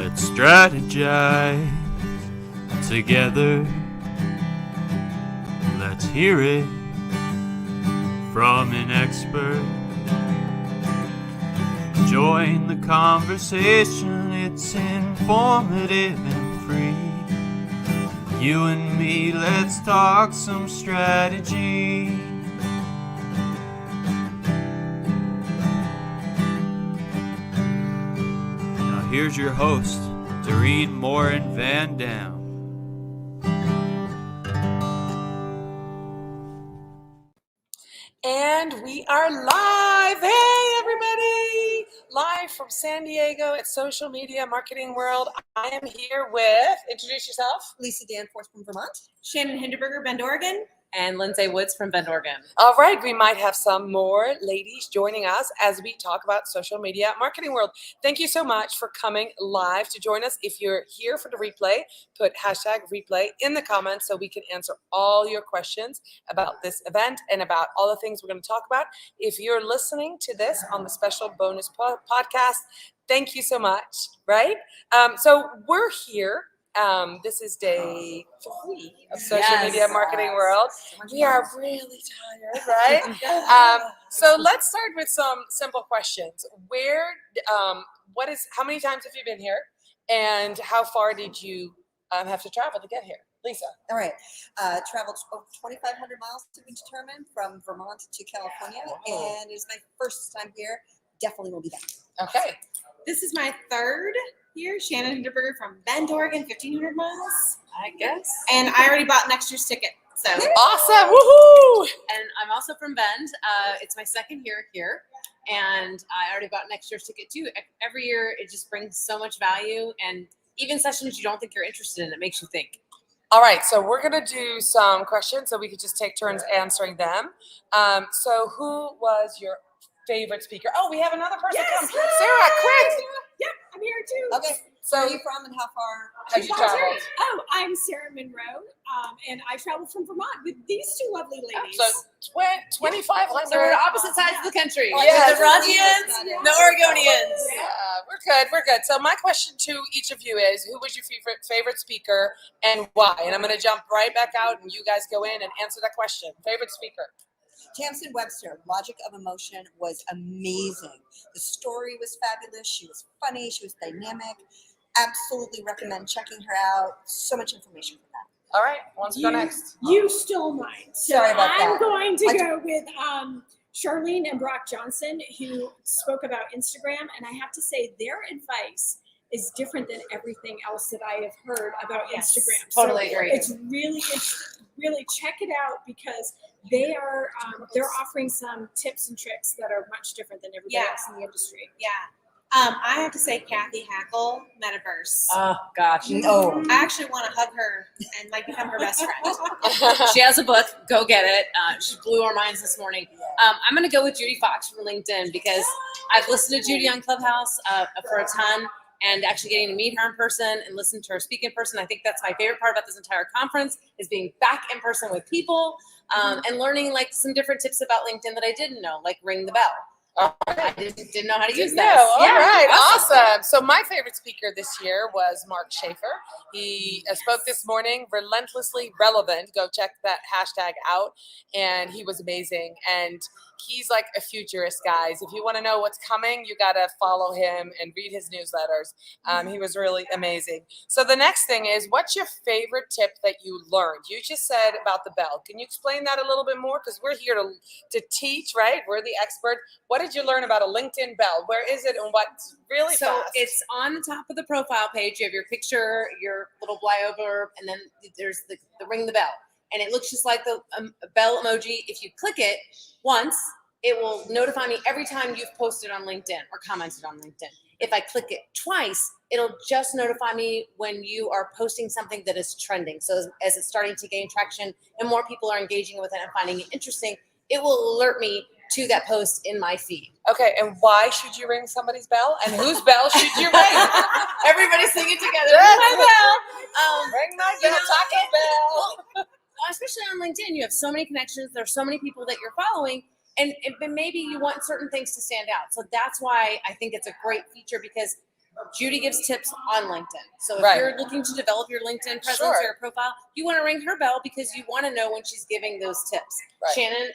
Let's strategize together. Let's hear it from an expert. Join the conversation, it's informative and free. You and me, let's talk some strategy. Now here's your host, Dorien Morin-van. And we are live. Hey, everybody. Live from San Diego at Social Media Marketing World. I am here with, introduce yourself. Lisa Danforth from Vermont. Shannon Hinderberger, Bend, Oregon. And Lindsay Woods from Bend, Oregon. All right, we might have some more ladies joining us as we talk about Social Media Marketing World. Thank you so much for coming live to join us. If you're here for the replay, put hashtag replay in the comments so we can answer all your questions about this event and about all the things we're going to talk about. If you're listening to this on the special bonus podcast, thank you so much, right? So we're here. This is day 3 of Social Media Marketing World. We are really tired, right? So let's start with some simple questions. How many times have you been here? And how far did you have to travel to get here? Lisa. All right. Traveled 2,500 miles to be determined from Vermont to California. Wow. And it's my first time here. Definitely will be back. Okay. This is my third year. Shannon Hinderberger from Bend, Oregon, 1,500 miles. I guess. And I already bought next year's ticket. So Awesome. Woohoo! And I'm also from Bend. It's my second year here. And I already bought next year's ticket too. Every year, it just brings so much value. And even sessions you don't think you're interested in, it makes you think. All right, so we're going to do some questions so we could just take turns answering them. So who was your favorite speaker? Oh, we have another person come. Sarah, quick. Yep, I'm here too. Okay. So Where are you from and how far? have you traveled? Oh, I'm Sarah Monroe, and I traveled from Vermont with these two lovely ladies. So 2,500. So we're the opposite sides of the country. Yes. The Vermontians, the Oregonians. Yeah, we're good. So my question to each of you is, who was your favorite speaker and why? And I'm going to jump right back out and you guys go in and answer that question. Favorite speaker? Tamsin Webster, Logic of Emotion, was amazing. The story was fabulous. She was funny. She was dynamic. Absolutely recommend checking her out. So much information for that. All right, who wants to go next? You stole mine. So Sorry about I'm that. going to go with Charlene and Brock Johnson, who spoke about Instagram. And I have to say, their advice is different than everything else that I have heard about Instagram. Totally agree. It's really check it out because they are they're offering some tips and tricks that are much different than everybody else in the industry. Yeah. I have to say Kathy Hackle, Metaverse. Oh, gosh. No. I actually want to hug her and become her best friend. She has a book. Go get it. She blew our minds this morning. I'm going to go with Judy Fox from LinkedIn because I've listened to Judy on Clubhouse for a ton. And actually getting to meet her in person and listen to her speak in person. I think that's my favorite part about this entire conference is being back in person with people and learning some different tips about LinkedIn that I didn't know, like ring the bell. I didn't know how to use that. All right, awesome. So my favorite speaker this year was Mark Schaefer. He spoke this morning, relentlessly relevant. Go check that hashtag out. And he was amazing. And he's like a futurist, guys. If you want to know what's coming, you got to follow him and read his newsletters. He was really amazing. So the next thing is, what's your favorite tip that you learned? You just said about the bell. Can you explain that a little bit more? Because we're here to teach, right? We're the expert. What did you learn about a LinkedIn bell? Where is it and what's really So fast? it's on the top of the profile page. You have your picture, your little flyover, and then there's the ring the bell. And it looks just like the bell emoji. If you click it once, it will notify me every time you've posted on LinkedIn or commented on LinkedIn. If I click it twice, it'll just notify me when you are posting something that is trending. So as it's starting to gain traction and more people are engaging with it and finding it interesting, it will alert me to that post in my feed. Okay, and why should you ring somebody's bell? And whose bell should you ring? Everybody sing it together. Yes. Ring my bell. Ring my bell, Taco Bell. Especially on LinkedIn, you have so many connections. There's so many people that you're following, and maybe you want certain things to stand out. So that's why I think it's a great feature because Judy gives tips on LinkedIn. So if Right. you're looking to develop your LinkedIn presence Sure. or your profile, you want to ring her bell because you want to know when she's giving those tips. Right. Shannon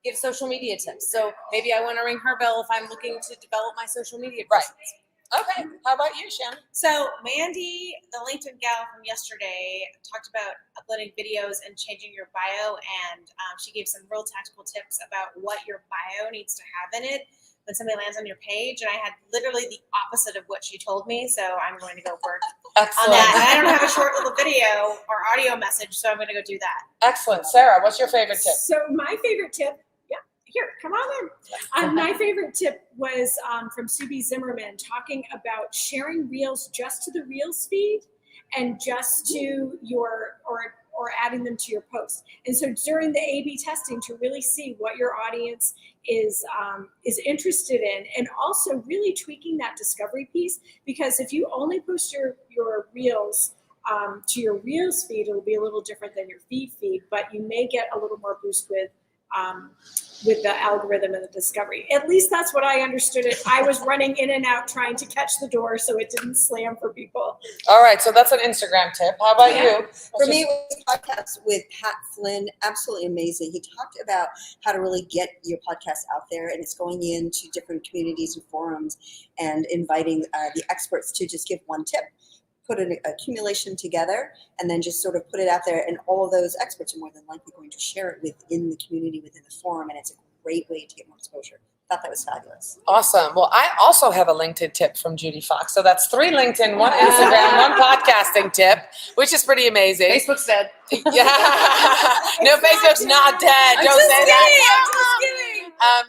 gives social media tips. So maybe I want to ring her bell if I'm looking to develop my social media Right. presence. Okay. How about you, Shannon? So Mandy, the LinkedIn gal from yesterday, talked about uploading videos and changing your bio, and she gave some real tactical tips about what your bio needs to have in it when somebody lands on your page. And I had literally the opposite of what she told me, so I'm going to go work on Excellent. that. And I don't have a short little video or audio message, so I'm going to go do that. Excellent. Sarah, what's your favorite tip? So my favorite tip, here, come on in. My favorite tip was from Subi Zimmerman talking about sharing reels just to the reels feed and just to your or adding them to your post. And so during the A/B testing to really see what your audience is interested in, and also really tweaking that discovery piece, because if you only post your reels to your reels feed, it'll be a little different than your feed, but you may get a little more boost with the algorithm and the discovery. At least that's what I understood it. I was running in and out trying to catch the door so it didn't slam for people. All right, so that's an Instagram tip. How about you? For me, it was a podcast with Pat Flynn. Absolutely amazing. He talked about how to really get your podcast out there, and it's going into different communities and forums and inviting the experts to just give one tip. Put an accumulation together and then just sort of put it out there, and all of those experts are more than likely going to share it within the community, within the forum, and it's a great way to get more exposure. Thought that was fabulous. Awesome. Well, I also have a LinkedIn tip from Judy Fox. So that's 3 LinkedIn, 1 Instagram, 1 podcasting tip, which is pretty amazing. Facebook's dead. Yeah. No, Facebook's not dead. I'm Don't just say kidding. that. I'm just kidding.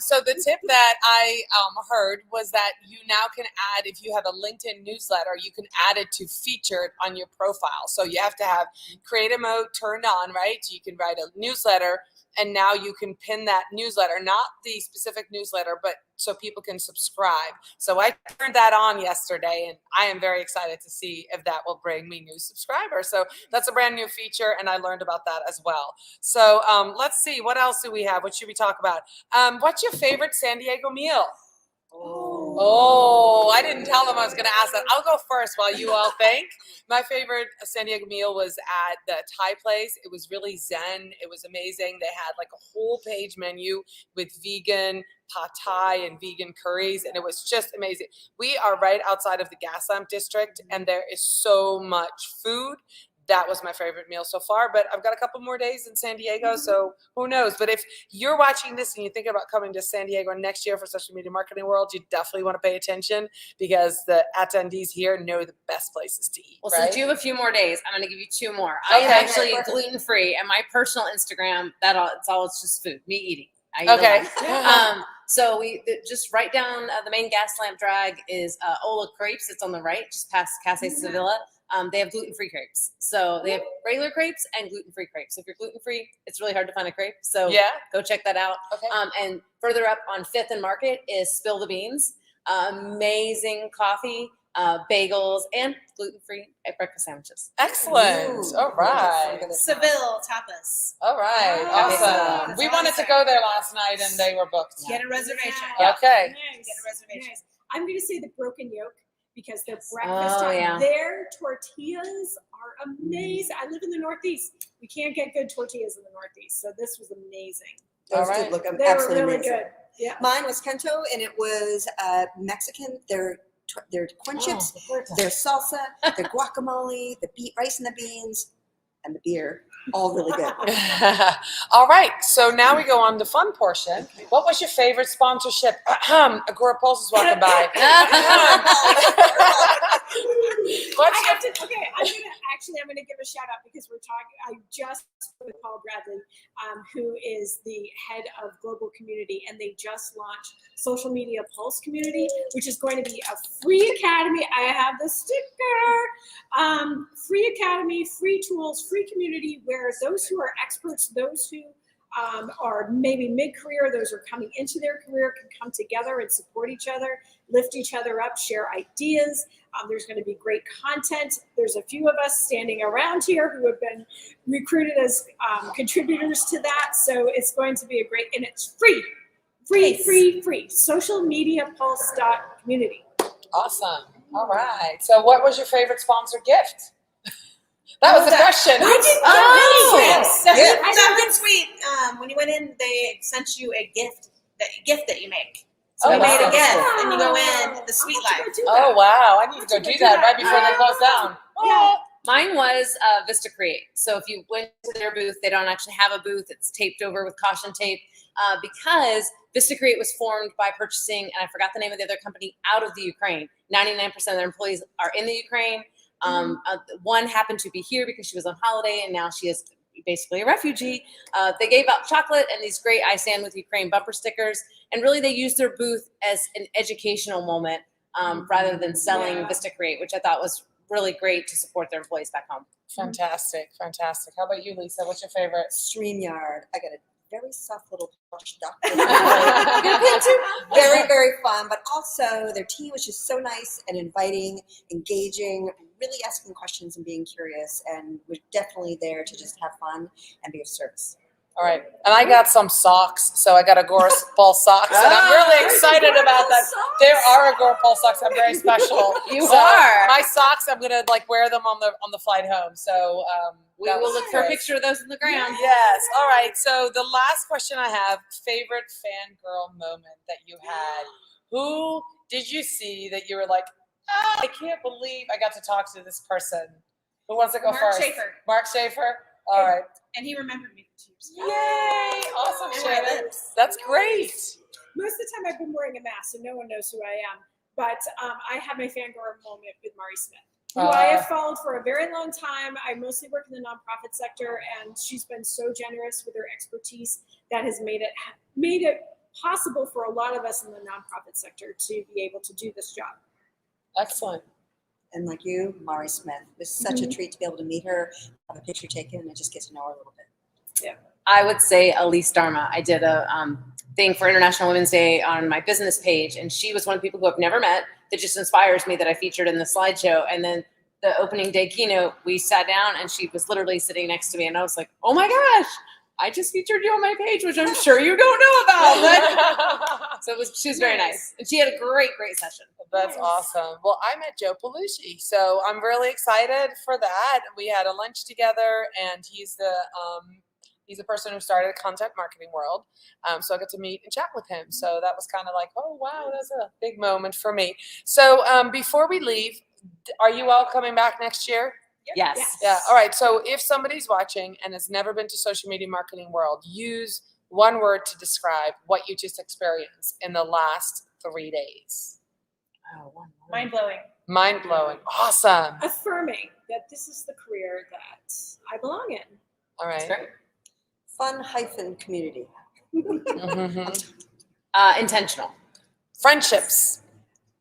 So the tip that I heard was that you now can add, if you have a LinkedIn newsletter, you can add it to featured on your profile. So you have to have creative mode turned on, right? So you can write a newsletter, and now you can pin that newsletter, not the specific newsletter, but so people can subscribe. So I turned that on yesterday, and I am very excited to see if that will bring me new subscribers. So that's a brand new feature, and I learned about that as well. So let's see, what else do we have? What should we talk about? What's your favorite San Diego meal? Oh, I didn't tell them I was going to ask that. I'll go first while you all think. My favorite San Diego meal was at the Thai place. It was really zen. It was amazing. They had like a whole page menu with vegan pad thai and vegan curries, and it was just amazing. We are right outside of the gas lamp district, and there is so much food. That was my favorite meal so far, but I've got a couple more days in San Diego, so who knows? But if you're watching this and you're thinking about coming to San Diego next year for Social Media Marketing World, you definitely want to pay attention, because the attendees here know the best places to eat. Well, right? since you have a few more days, I'm going to give you 2 more. I am Okay. actually gluten-free, and my personal Instagram, it's just food, me eating. I eat Okay. a lot. So just right down the main gas lamp drag is Ola Crepes. It's on the right, just past Casa Sevilla. They have gluten-free crepes. So they have regular crepes and gluten-free crepes. If you're gluten-free, it's really hard to find a crepe. So go check that out. Okay. And further up on 5th and Market is Spill the Beans. Amazing coffee, bagels, and gluten-free breakfast sandwiches. Excellent. Ooh. All right. Seville tapas. All right. Oh, Awesome. We wanted to go there last night, and they were booked. Get a reservation. Yeah. Okay. Nice. Get a reservation. Nice. I'm going to say the Broken Yolk, because their breakfast time, yeah. their tortillas are amazing. I live in the Northeast. We can't get good tortillas in the Northeast, so this was amazing. Those All right. did look They absolutely were really amazing. good. Yeah. Mine was Kento, and it was Mexican. Their corn chips, their salsa, their guacamole, the rice and the beans, and the beer. All really good. All right. So now we go on the fun portion. What was your favorite sponsorship? Agora Pulse is walking by. What's I your have to, okay, I'm gonna give a shout out, because we're talking. I just spoke with Paul Bradley, who is the head of Global Community, and they just launched Social Media Pulse Community, which is going to be a free academy. I have the sticker. Free academy, free tools, free community, where those who are experts, those who are maybe mid-career, those who are coming into their career, can come together and support each other, lift each other up, share ideas. There's going to be great content. There's a few of us standing around here who have been recruited as contributors to that. So it's going to be a great, and it's free. Social Media Pulse.community. awesome? All right. So what was your favorite sponsored gift? That was the question. So Yeah. that was sweet. When you went in, they sent you a gift that you make. So Oh, we made wow. a gift, and you go in the sweet I'll have life. to go do Oh, that. wow. I need to go Let's do do that that. right before they close down. Yeah. Mine was Vista Create. So if you went to their booth, they don't actually have a booth. It's taped over with caution tape because Vista Create was formed by purchasing, and I forgot the name of the other company, out of the Ukraine. 99% of their employees are in the Ukraine. One happened to be here because she was on holiday, and now she is basically a refugee. They gave out chocolate and these great I Stand With Ukraine bumper stickers, and really they used their booth as an educational moment rather than selling Yeah. Vista Create, which I thought was really great to support their employees back home. Fantastic. Fantastic. How about you, Lisa? What's your favorite? StreamYard. I got a very soft little plush duck. Good Very, very fun, but also their team was just so nice and inviting, engaging, really asking questions and being curious, and we're definitely there to just have fun and be of service. All right. And I got some socks. So I got Agora Ball socks. And I'm really excited about that. There are Agora Ball socks. I'm very special. You So are. My socks, I'm going to like wear them on the flight home. So We that will was look for a great. picture of those in the ground. Yes. All right. So the last question I have, favorite fangirl moment that you had. Who did you see that you were like, I can't believe I got to talk to this person? Who wants to go Mark first? Schaefer. Mark Schaefer. All right. And he remembered me for 2 years. Yay. Awesome, And my Shannon. lips. That's great. Most of the time I've been wearing a mask, so no one knows who I am. But I had my fangirl moment with Mari Smith, who I have followed for a very long time. I mostly work in the nonprofit sector, and she's been so generous with her expertise that has made it possible for a lot of us in the nonprofit sector to be able to do this job. Excellent. And like you, Mari Smith, it was such a treat to be able to meet her, have a picture taken, and just get to know her a little bit. I would say Elise Dharma. I did a thing for International Women's Day on my business page, and she was one of the people who I've never met that just inspires me, that I featured in the slideshow. And then the opening day keynote, we sat down and she was literally sitting next to me, and I was like, oh my gosh, I just featured you on my page, which I'm sure you don't know about. So she was very nice. And she had a great session. That's awesome. Well, I met Joe Palucci, so I'm really excited for that. We had a lunch together, and he's the person who started Content Marketing World. So I got to meet and chat with him. So that was kind of like, oh, wow, that's a big moment for me. So before we leave, are you all coming back next year? Yes. Yeah. All right. So if somebody's watching and has never been to Social Media Marketing World, use one word to describe what you just experienced in the last 3 days. Oh, one word. Mind blowing. Mind blowing. Awesome. Affirming that this is the career that I belong in. All right. That's great. Fun-community. Mhm. Intentional. Friendships.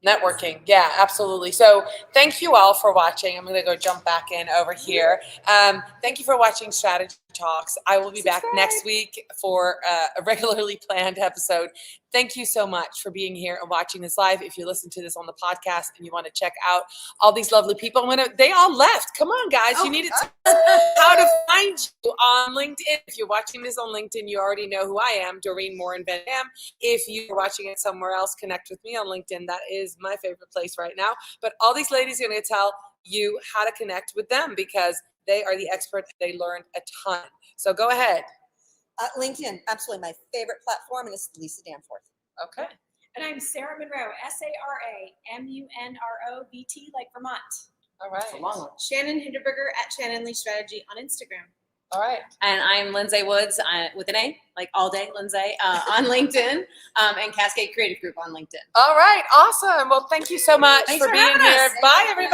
Networking. Yeah, absolutely. So thank you all for watching. I'm going to go jump back in over here. Thank you for watching Strategy Talks. I will be back next week for a regularly planned episode. Thank you so much for being here and watching this live. If you listen to this on the podcast and you want to check out all these lovely people, they all left. Come on, guys. You need to tell us how to find you on LinkedIn. If you're watching this on LinkedIn, you already know who I am, Dorien Morin-van. If you're watching it somewhere else, connect with me on LinkedIn. That is my favorite place right now. But all these ladies are going to tell you how to connect with them because they are the experts. They learned a ton. So go ahead. LinkedIn, absolutely my favorite platform, and it's Lisa Danforth. Okay. And I'm Sarah Monroe, SaraMunroVT, like Vermont. All right. It's a long one. Shannon Hinderberger at Shannon Lee Strategy on Instagram. All right. And I'm Lindsay Woods with an A, like all day Lindsay, on LinkedIn, and Cascade Creative Group on LinkedIn. All right. Awesome. Well, thank you so much Thanks for for being having here. us. Bye, everybody.